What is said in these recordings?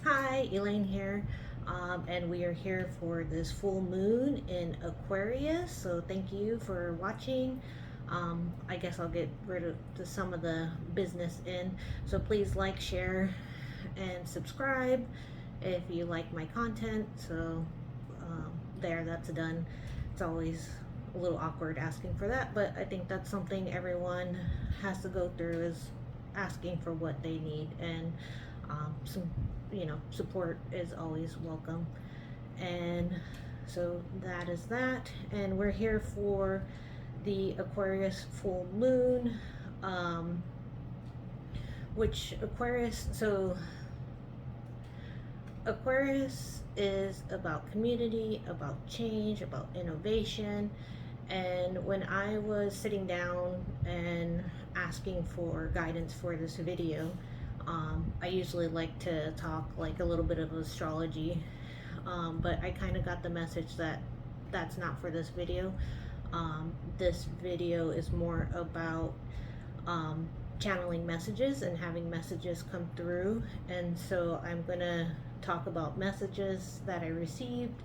Hi, Elaine here, and we are here for this full moon in Aquarius. So thank you for watching. I guess I'll get rid of some of the business in. So please like, share, and subscribe if you like my content. So that's done. It's always a little awkward asking for that, but I think that's something everyone has to go through, is asking for what they need, and some support is always welcome. And so that is that, and we're here for the Aquarius full moon, um, which Aquarius is about community, about change, about innovation. And when I was sitting down and asking for guidance for this video, I usually like to talk like a little bit of astrology, but I kind of got the message that that's not for this video. This video is more about channeling messages and having messages come through. And so I'm gonna talk about messages that I received,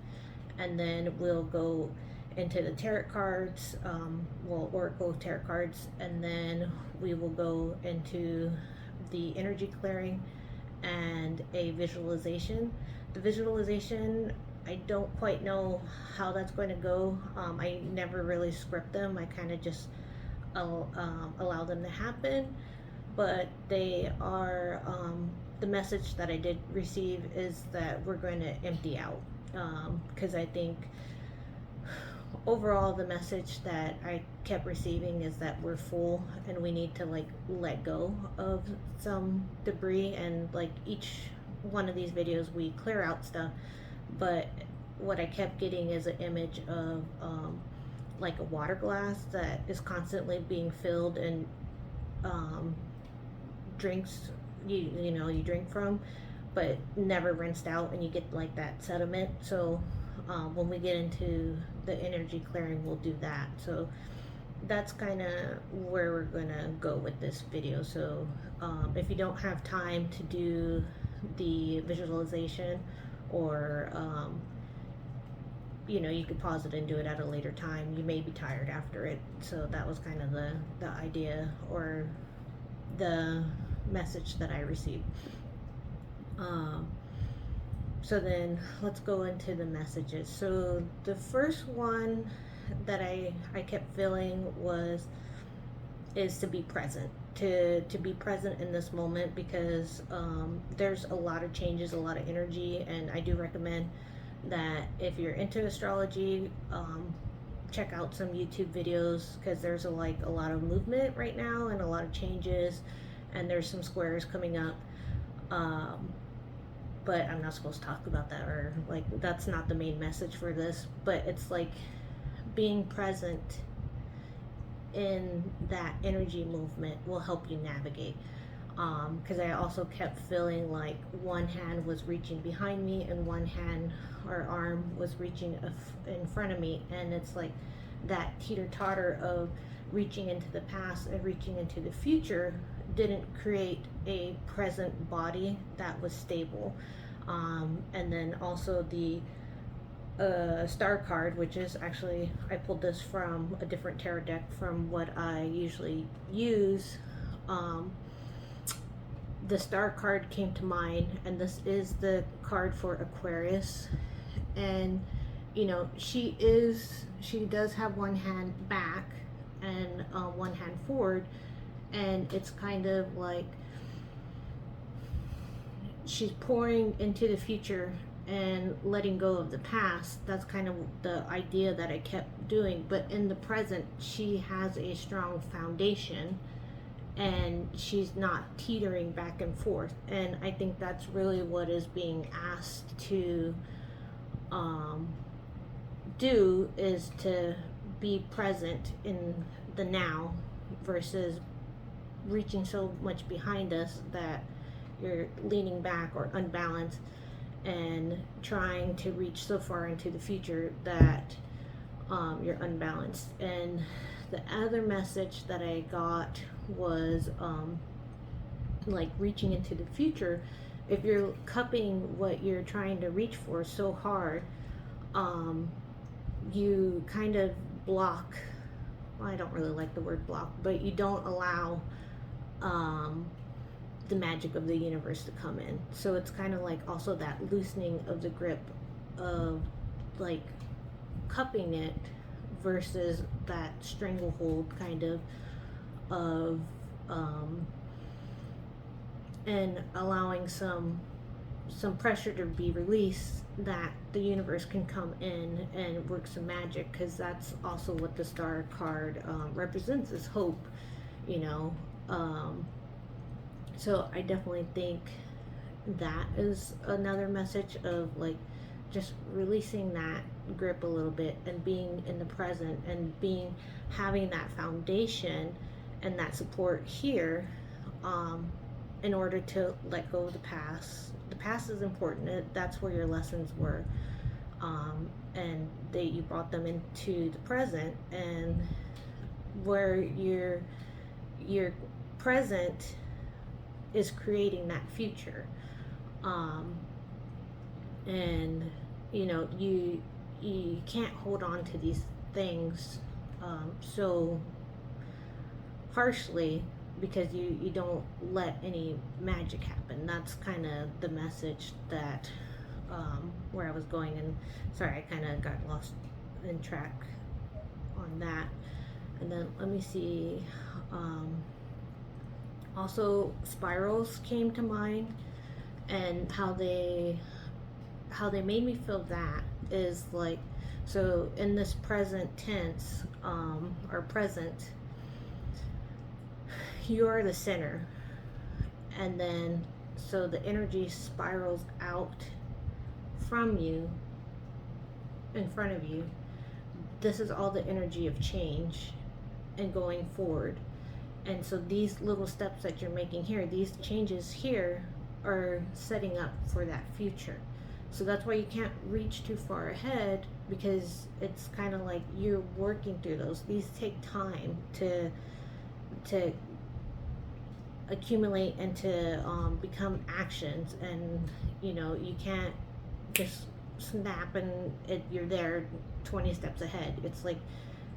and then we'll go into the tarot cards, oracle tarot cards, and then we will go into the energy clearing and a visualization. The visualization, I don't quite know how that's going to go. I never really script them. I kind of just allow them to happen, but they are, the message that I did receive is that we're going to empty out, because I think overall the message that I kept receiving is that we're full and we need to like let go of some debris. And like each one of these videos we clear out stuff, but what I kept getting is an image of like a water glass that is constantly being filled, and drinks you drink from, but never rinsed out, and you get like that sediment. So when we get into the energy clearing, we'll do that. So that's kind of where we're gonna go with this video. So if you don't have time to do the visualization, or you could pause it and do it at a later time. You may be tired after it. So that was kind of the idea, or the message that I received. So then let's go into the messages. So the first one that I kept feeling is to be present, to be present in this moment, because there's a lot of changes, a lot of energy. And I do recommend that if you're into astrology, check out some YouTube videos, because there's a lot of movement right now and a lot of changes, and there's some squares coming up. But I'm not supposed to talk about that, or like that's not the main message for this, but it's like being present in that energy movement will help you navigate. Because I also kept feeling like one hand was reaching behind me and one hand or arm was reaching in front of me, and it's like that teeter-totter of reaching into the past and reaching into the future didn't create a present body that was stable. And then also the star card, which is actually, I pulled this from a different tarot deck from what I usually use. The star card came to mind, and this is the card for Aquarius. And she does have one hand back and one hand forward, and it's kind of like she's pouring into the future and letting go of the past. That's kind of the idea that I kept doing. But in the present, she has a strong foundation, and she's not teetering back and forth. And I think that's really what is being asked to do, is to be present in the now, versus reaching so much behind us that you're leaning back or unbalanced, and trying to reach so far into the future that you're unbalanced. And the other message that I got was like reaching into the future if you're cupping what you're trying to reach for so hard, um, you kind of block. Well, I don't really like the word block, but you don't allow um, the magic of the universe to come in. So it's kind of like also that loosening of the grip of like cupping it versus that stranglehold kind of um, and allowing some pressure to be released, that the universe can come in and work some magic, because that's also what the star card represents, is hope, you know. So I definitely think that is another message of like just releasing that grip a little bit and being in the present and being having that foundation and that support here, um, in order to let go of the past. The past is important. That's where your lessons were, and you brought them into the present, and where your present is creating that future. Um, and you know, you can't hold on to these things so harshly, because you don't let any magic happen. That's kind of the message that where I was going. And sorry, I kind of got lost in track on that. And then let me see. Also, spirals came to mind, and how they made me feel. That is like, so in this present tense, or present, you are the center, and then so the energy spirals out from you, in front of you. This is all the energy of change and going forward. And so these little steps that you're making here, these changes here, are setting up for that future. So that's why you can't reach too far ahead, because it's kind of like you're working through those. These take time to accumulate and to become actions. And you know, you can't just snap and you're there 20 steps ahead. It's like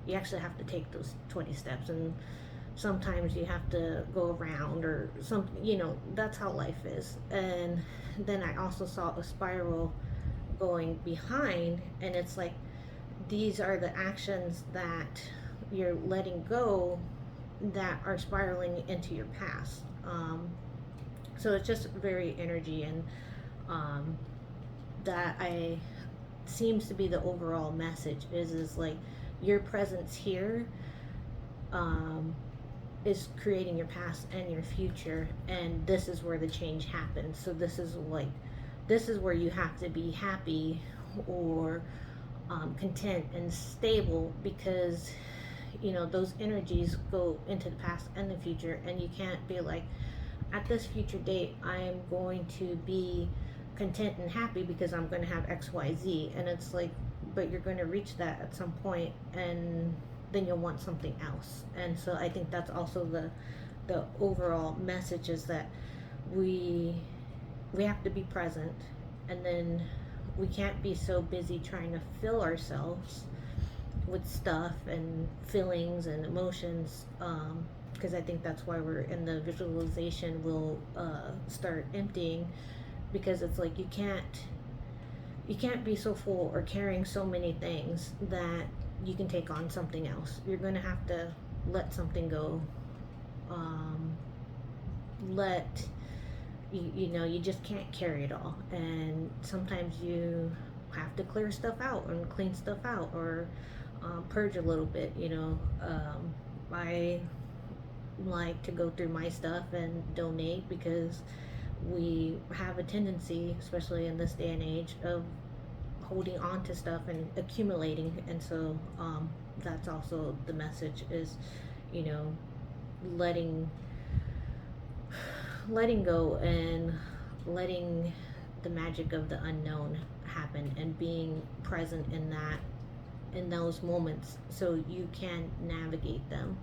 you actually have to take those 20 steps, and sometimes you have to go around or something, you know. That's how life is. And then I also saw a spiral going behind, and it's like these are the actions that you're letting go, that are spiraling into your past. So it's just very energy. And that I seems to be the overall message is like your presence here is creating your past and your future, and this is where the change happens. So this is where you have to be happy, or content and stable, because you know those energies go into the past and the future. And you can't be like, at this future date I am going to be content and happy because I'm going to have XYZ. And it's like, but you're going to reach that at some point, and then you'll want something else. And so I think that's also the overall message, is that we have to be present, and then we can't be so busy trying to fill ourselves with stuff and feelings and emotions, because I think that's why we're in the visualization will start emptying, because it's like you can't be so full or carrying so many things that you can take on something else. You're going to have to let something go. You know, you just can't carry it all. And sometimes you have to clear stuff out and clean stuff out, or purge a little bit, you know. I like to go through my stuff and donate, because we have a tendency, especially in this day and age, of holding on to stuff and accumulating. And so that's also the message, is, you know, letting go and letting the magic of the unknown happen, and being present in those moments, so you can navigate them.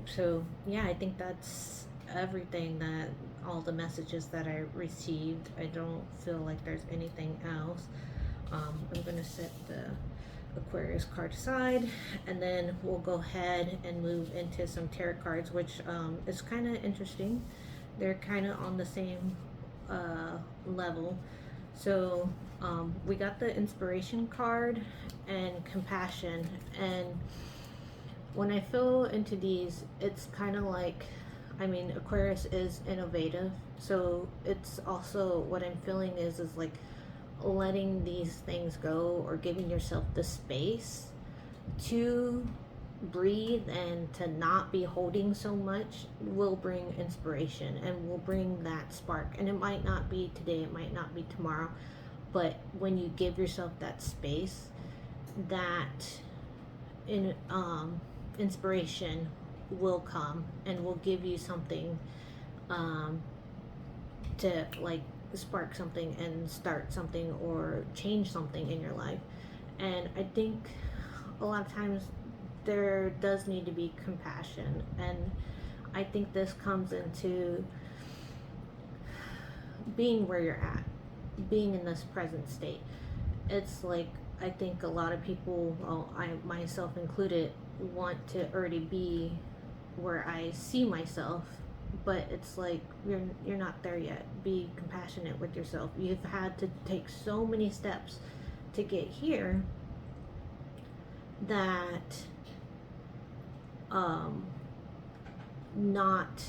So yeah, I think that's everything that all the messages that I received. I don't feel like there's anything else. I'm going to set the Aquarius card aside, and then we'll go ahead and move into some tarot cards, which is kind of interesting. They're kind of on the same level. So we got the inspiration card and compassion, and when I feel into these, it's kind of like, I mean, Aquarius is innovative, so it's also, what I'm feeling is like letting these things go, or giving yourself the space to breathe and to not be holding so much will bring inspiration and will bring that spark. And it might not be today, it might not be tomorrow, but when you give yourself that space, that inspiration will come and will give you something to like spark something and start something or change something in your life. And I think a lot of times there does need to be compassion, and I think this comes into being where you're at, being in this present state. It's like, I think a lot of people, well, I myself included, want to already be where I see myself, but it's like you're not there yet. Be compassionate with yourself. You've had to take so many steps to get here that not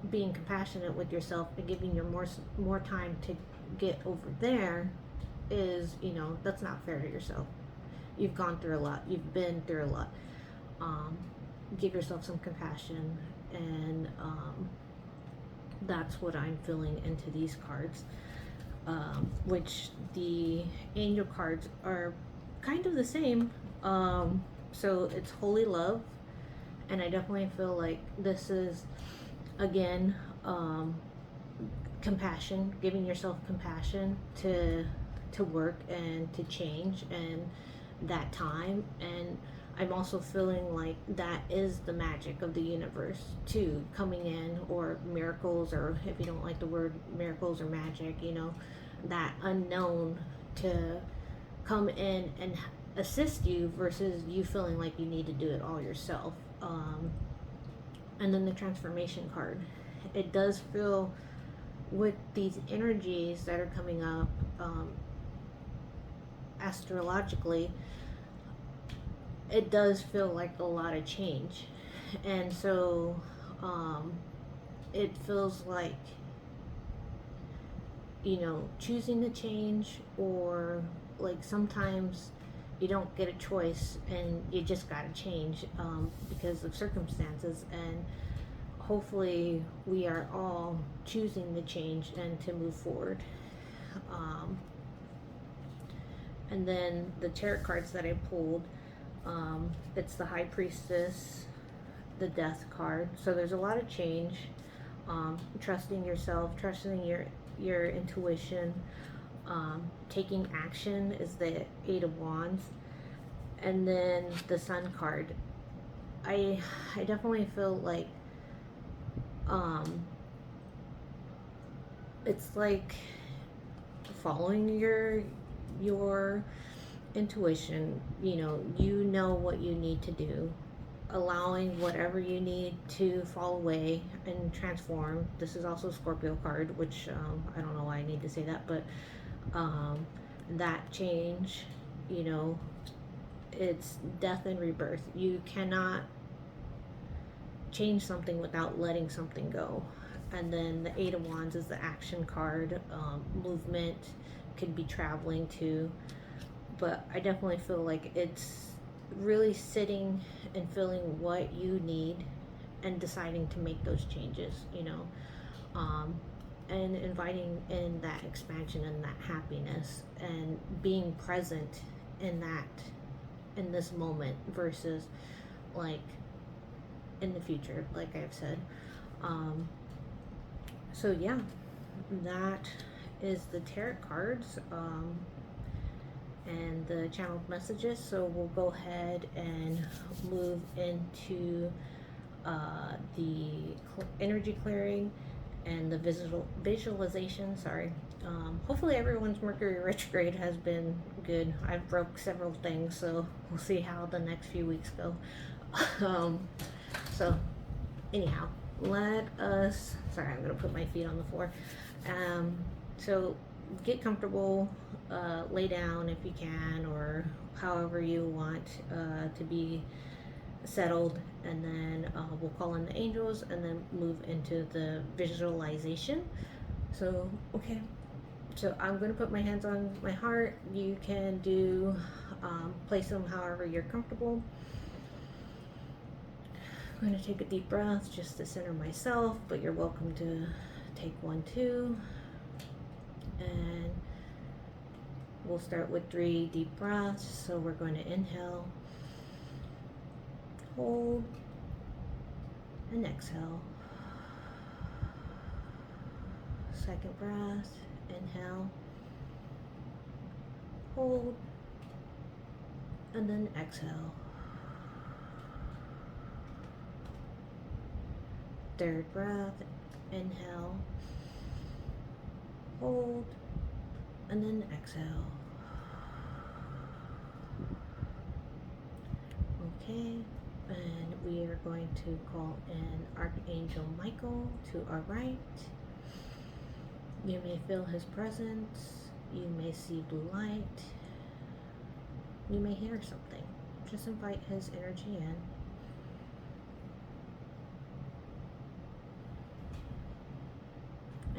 being compassionate with yourself and giving your more time to get over there is, you know, that's not fair to yourself. You've gone through a lot. You've been through a lot. Give yourself some compassion, and that's what I'm feeling into these cards, which the angel cards are kind of the same. So it's holy love, and I definitely feel like this is, again, compassion, giving yourself compassion to work and to change, and that time. And I'm also feeling like that is the magic of the universe too, coming in, or miracles, or if you don't like the word miracles or magic, you know, that unknown to come in and assist you versus you feeling like you need to do it all yourself. And then the transformation card. It does feel, with these energies that are coming up astrologically, it does feel like a lot of change. And so it feels like, you know, choosing to change, or like sometimes you don't get a choice and you just gotta change because of circumstances. And hopefully we are all choosing to change and to move forward. And then the tarot cards that I pulled, it's the High Priestess, the Death card. So there's a lot of change, trusting yourself, trusting your intuition, taking action is the Eight of Wands. And then the Sun card. I definitely feel like it's like following your intuition. You know what you need to do, allowing whatever you need to fall away and transform. This is also Scorpio card, which I don't know why I need to say that, but that change, it's death and rebirth. You cannot change something without letting something go. And then the Eight of Wands is the action card. Movement, could be traveling too, but I definitely feel like it's really sitting and feeling what you need and deciding to make those changes, and inviting in that expansion and that happiness, and being present in this moment versus like in the future, like I've said. So yeah, that is the tarot cards and the channeled messages. So we'll go ahead and move into the energy clearing. and the visualization. Sorry. Hopefully everyone's Mercury retrograde has been good. I've broke several things, so we'll see how the next few weeks go. um, so anyhow, let us. Sorry, I'm gonna put my feet on the floor. So get comfortable, lay down if you can, or however you want to be settled, and then we'll call in the angels and then move into the visualization. So, okay. So I'm going to put my hands on my heart. You can do, place them however you're comfortable. I'm going to take a deep breath just to center myself, but you're welcome to take one too. And we'll start with 3 deep breaths. So we're going to inhale, hold, and exhale. Second breath, inhale, hold, and then exhale. Third breath, inhale, hold, and then exhale. Okay, and we are going to call in Archangel Michael to our right. You may feel his presence. You may see blue light. You may hear something. Just invite his energy in.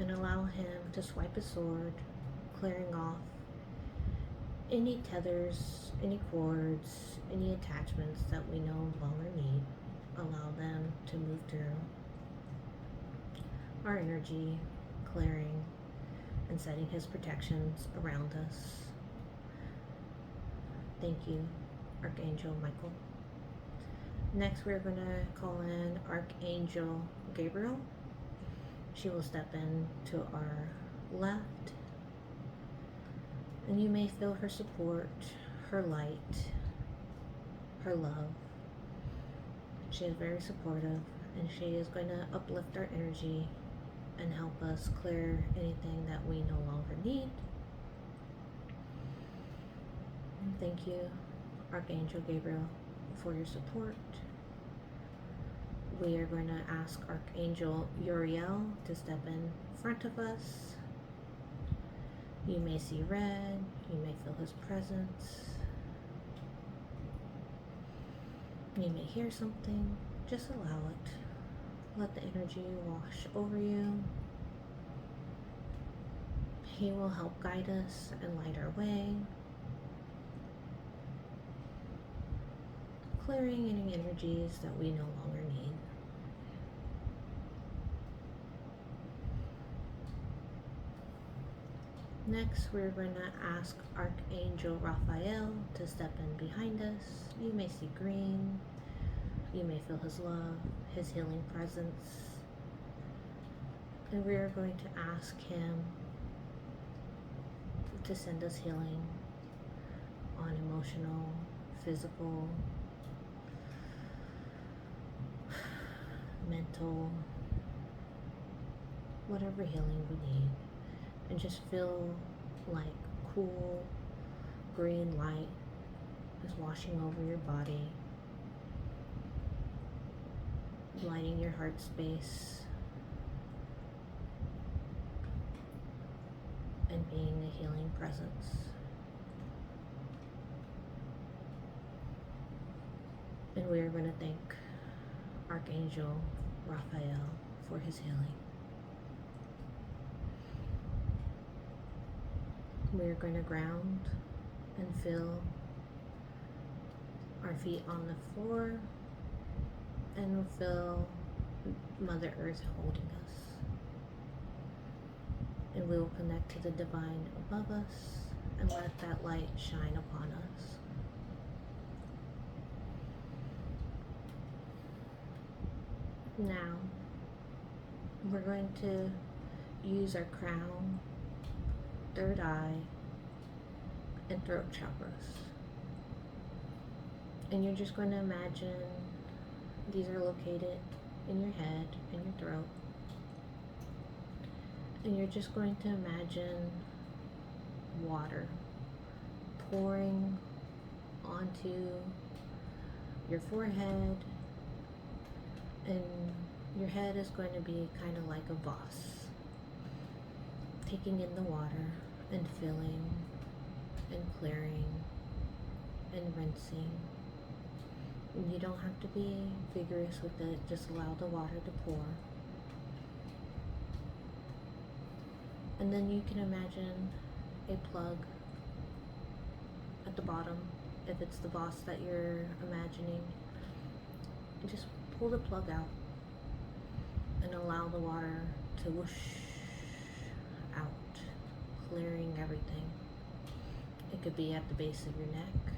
And allow him to swipe his sword, clearing off any tethers, any cords, any attachments that we no longer need. Allow them to move through our energy, clearing and setting his protections around us. Thank you, Archangel Michael. Next, we're going to call in Archangel Gabriel. She will step in to our left, and you may feel her support, her light, her love. She is very supportive, and she is going to uplift our energy and help us clear anything that we no longer need. And thank you, Archangel Gabriel, for your support. We are going to ask Archangel Uriel to step in front of us. You may see red, you may feel his presence. You may hear something, just allow it. Let the energy wash over you. He will help guide us and light our way, clearing any energies that we no longer need. Next, we're going to ask Archangel Raphael to step in behind us. You may see green. You may feel his love, his healing presence. And we are going to ask him to send us healing on emotional, physical, mental, whatever healing we need. And just feel like cool green light is washing over your body, lighting your heart space, and being a healing presence. And we are going to thank Archangel Raphael for his healing. We are going to ground and feel our feet on the floor, and we'll feel Mother Earth holding us. And we will connect to the divine above us and let that light shine upon us. Now, we're going to use our crown, third eye, and throat chakras. And you're just going to imagine these are located in your head and your throat. And you're just going to imagine water pouring onto your forehead, and your head is going to be kind of like a boss, taking in the water and filling and clearing and rinsing. You don't have to be vigorous with it, just allow the water to pour. And then you can imagine a plug at the bottom. If it's the boss that you're imagining, just pull the plug out and allow the water to whoosh out, clearing everything. It could be at the base of your neck,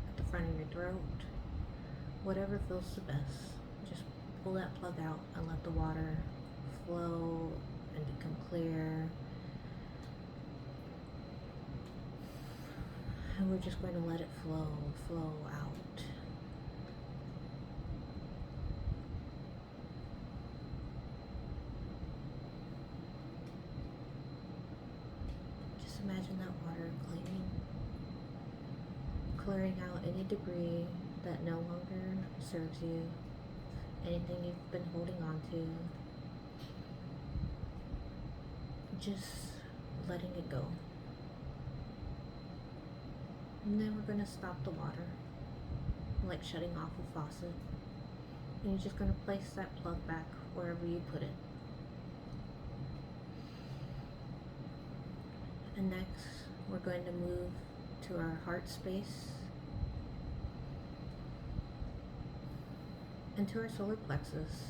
at the front of your throat, whatever feels the best. Just pull that plug out and let the water flow and become clear. And we're just going to let it flow out. Just imagine that water clearing out any debris that no longer serves you, anything you've been holding on to. Just letting it go. And then we're going to stop the water, like shutting off a faucet. And you're just going to place that plug back wherever you put it. And next, we're going to move to our heart space and to our solar plexus,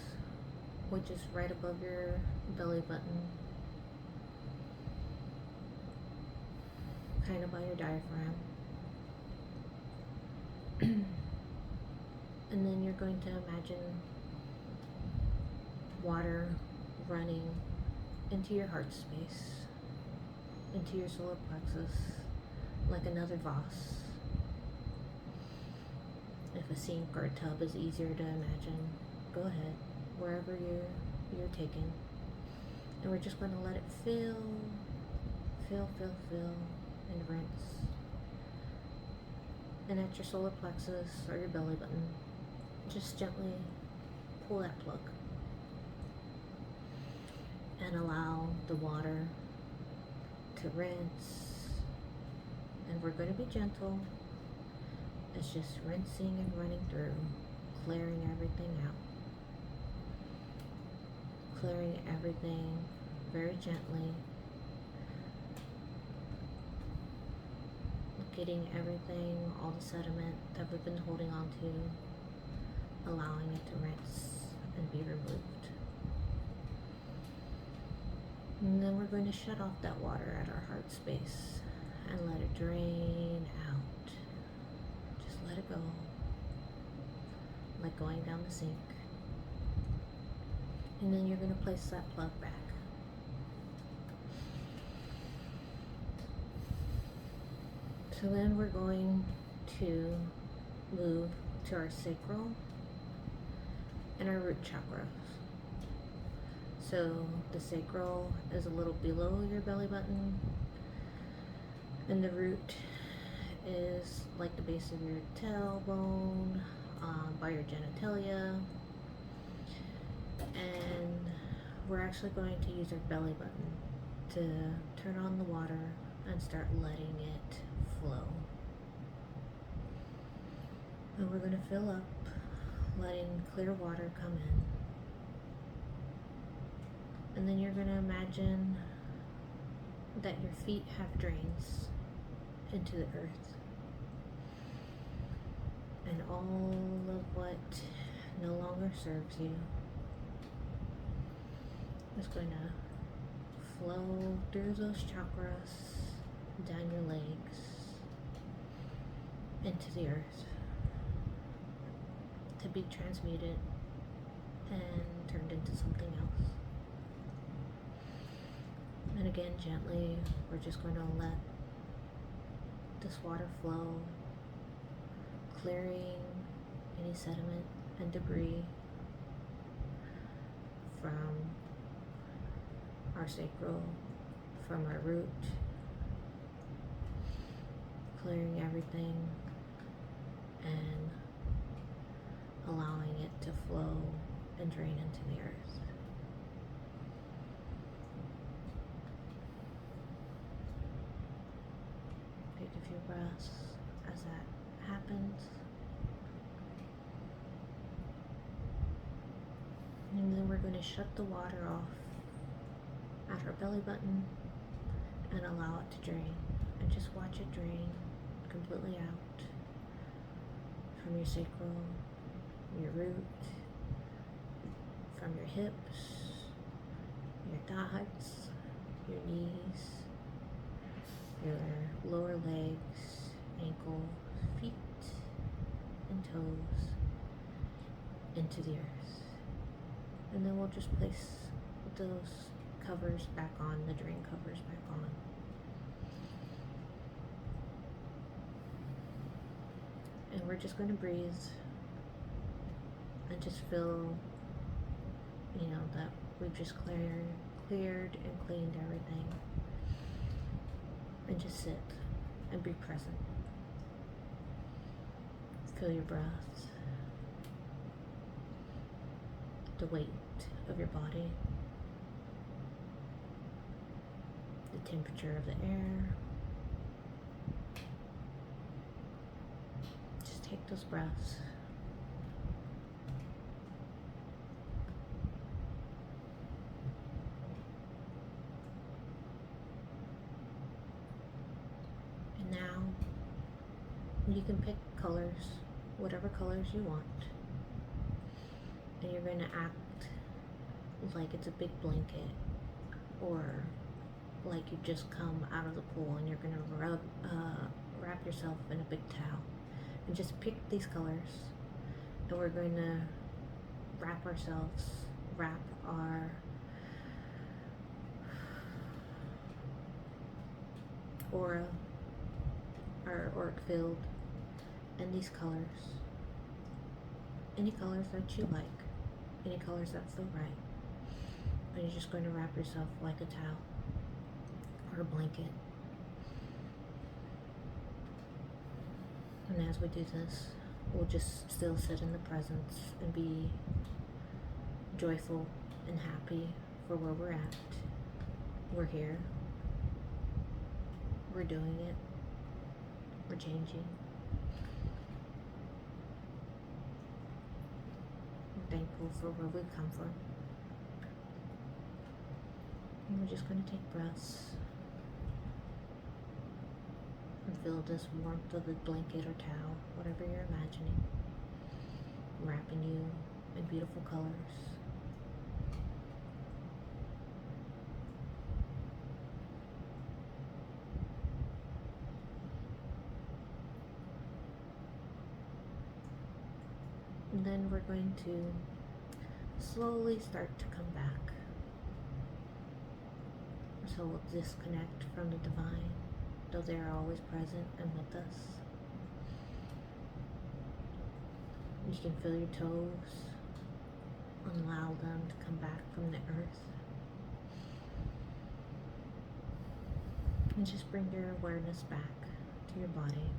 which is right above your belly button, kind of by your diaphragm. And then you're going to imagine water running into your heart space, into your solar plexus, like another vase. If a sink or a tub is easier to imagine, go ahead, wherever you're taking. And we're just going to let it fill, and rinse. And at your solar plexus or your belly button, just gently pull that plug and allow the water to rinse. And we're going to be gentle. It's just rinsing and running through, clearing everything out. Clearing everything very gently. Getting everything, all the sediment that we've been holding on to, allowing it to rinse and be removed. And then we're going to shut off that water at our heart space and let it drain out. Just let it go, like going down the sink. And then you're going to place that plug back. So then we're going to move to our sacral and our root chakras. So the sacral is a little below your belly button, and the root is like the base of your tailbone, by your genitalia. And we're actually going to use our belly button to turn on the water and start letting it flow. And we're going to fill up, letting clear water come in. And then you're going to imagine that your feet have drains into the earth. And all of what no longer serves you is going to flow through those chakras, down your legs, into the earth, to be transmuted and turned into something else. And again, gently, we're just going to let this water flow, clearing any sediment and debris from our sacral from our root, clearing everything and allowing it to flow and drain into the earth. Take a few breaths as that happens. And then we're going to shut the water off at our belly button and allow it to drain. And just watch it drain completely out from your sacral, your root, from your hips, your thighs, your knees, your lower legs, ankles, feet, and toes into the earth. And then we'll just place those covers back on, the drain covers back on. And we're just going to breathe and just feel, that we've just cleared and cleaned everything. And just sit and be present. Feel your breath, the weight of your body, the temperature of the air. Just take those breaths. And now you can pick colors, whatever colors you want. And you're going to act like it's a big blanket, or like you just come out of the pool and you're going to wrap yourself in a big towel. And just pick these colors, and we're going to wrap our aura, our auric field, in these colors. Any colors that you like, any colors that feel right. And you're just going to wrap yourself like a towel or a blanket. And as we do this, we'll just still sit in the presence and be joyful and happy for where we're at. We're here. We're doing it. We're changing. We're thankful for where we've come from. And we're just going to take breaths and feel this warmth of the blanket or towel, whatever you're imagining, wrapping you in beautiful colors. And then we're going to slowly start to come back. So we'll disconnect from the divine, though they are always present and with us. You can feel your toes, allow them to come back from the earth. And just bring your awareness back to your body.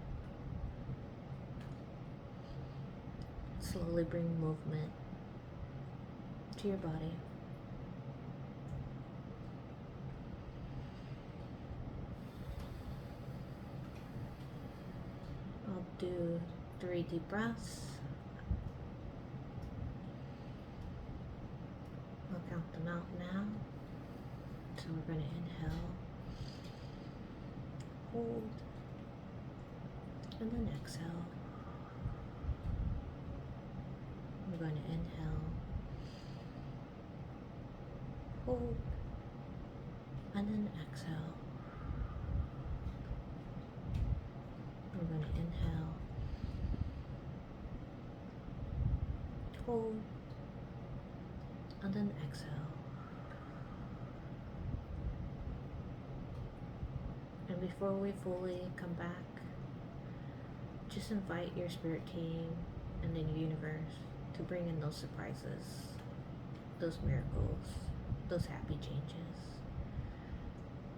Slowly bring movement to your body. I'll do 3 deep breaths. I'll count them out now. So we're going to inhale, hold, and then exhale. We're going to inhale, hold, and then exhale. We're going to inhale, hold, and then exhale. And before we fully come back, just invite your spirit team and the universe to bring in those surprises, those miracles, those happy changes.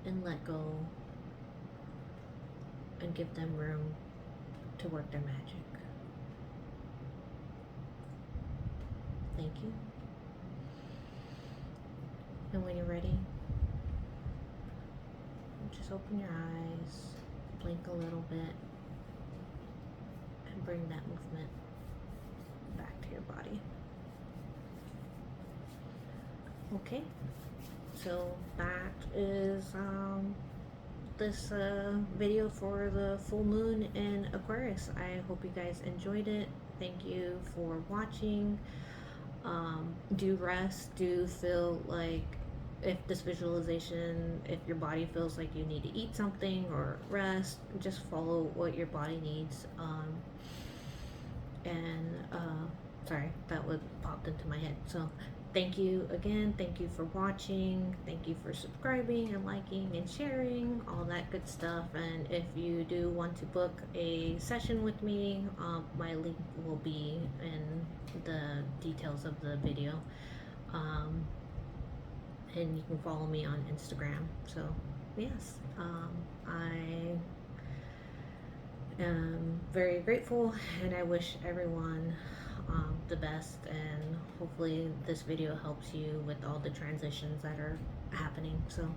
and let go and give them room to work their magic. Thank you. And when you're ready, just open your eyes, blink a little bit, and bring that movement back to your body. Okay, so that is this video for the full moon in Aquarius. I hope you guys enjoyed it. Thank you for watching. Do rest. Do feel like, if this visualization, if your body feels like you need to eat something or rest, just follow what your body needs. Sorry, that would popped into my head. So thank you again. Thank you for watching. Thank you for subscribing and liking and sharing, all that good stuff. And if you do want to book a session with me, my link will be in the details of the video. And you can follow me on Instagram. So yes, I am very grateful, and I wish everyone the best, and hopefully this video helps you with all the transitions that are happening. So